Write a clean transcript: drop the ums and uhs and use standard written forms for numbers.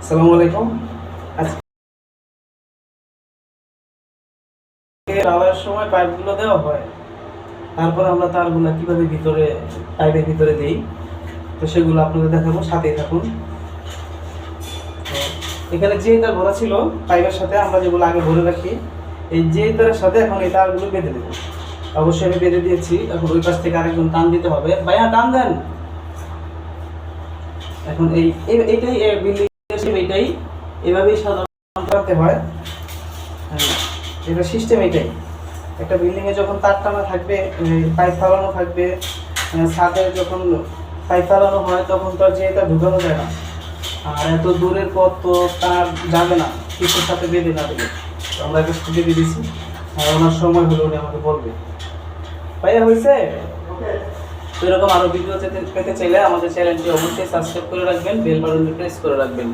আসসালামু আলাইকুম। আজকে ঢালাইয়ের সময় পাইপগুলো দেওয়া হয়, তারপর আমরা তারগুলো কিভাবে পাইপের ভিতরে দিই, তো সেগুলো আপনাদের দেখাবো, সাথেই থাকুন। তো এখানে যে তার ভরা ছিল পাইপের সাথে, আমরা যেগুলো আগে ভরে রাখি, এই যে তারের সাথে এখন এই তারগুলো বেঁধে দেবো। অবশ্যই আমি বেঁধে দিয়েছি, এখন ওই পাশ থেকে আরেকজন টান দিতে হবে। ভাইয়া টান দেন। এখন এইটাই বিল্ডিং, এইটাই এভাবেই সাধারণত টানতে হয়। হ্যাঁ, এটা সিস্টেম এটাই। একটা বিল্ডিংয়ে যখন তার টানা থাকবে, পাইপ ফালানো থাকবে, ছাদে যখন পাইপ ফালানো হয় তখন তো আর যে এটা ঢুকানো যায় না, আর এত দূরের পথ তো তার যাবে না কিছুর সাথে বেঁধে না দিলে। তো আমরা একটা স্কুটি দিয়ে দিছি, আর ওনার সময় হলে উনি আমাকে বলবে। ভাইয়া হয়েছে। তো এরকম আরও ভিডিও পেতে চাইলে আমাদের চ্যানেলটি অবশ্যই সাবস্ক্রাইব করে রাখবেন, বেল বাটনটি প্রেস করে রাখবেন।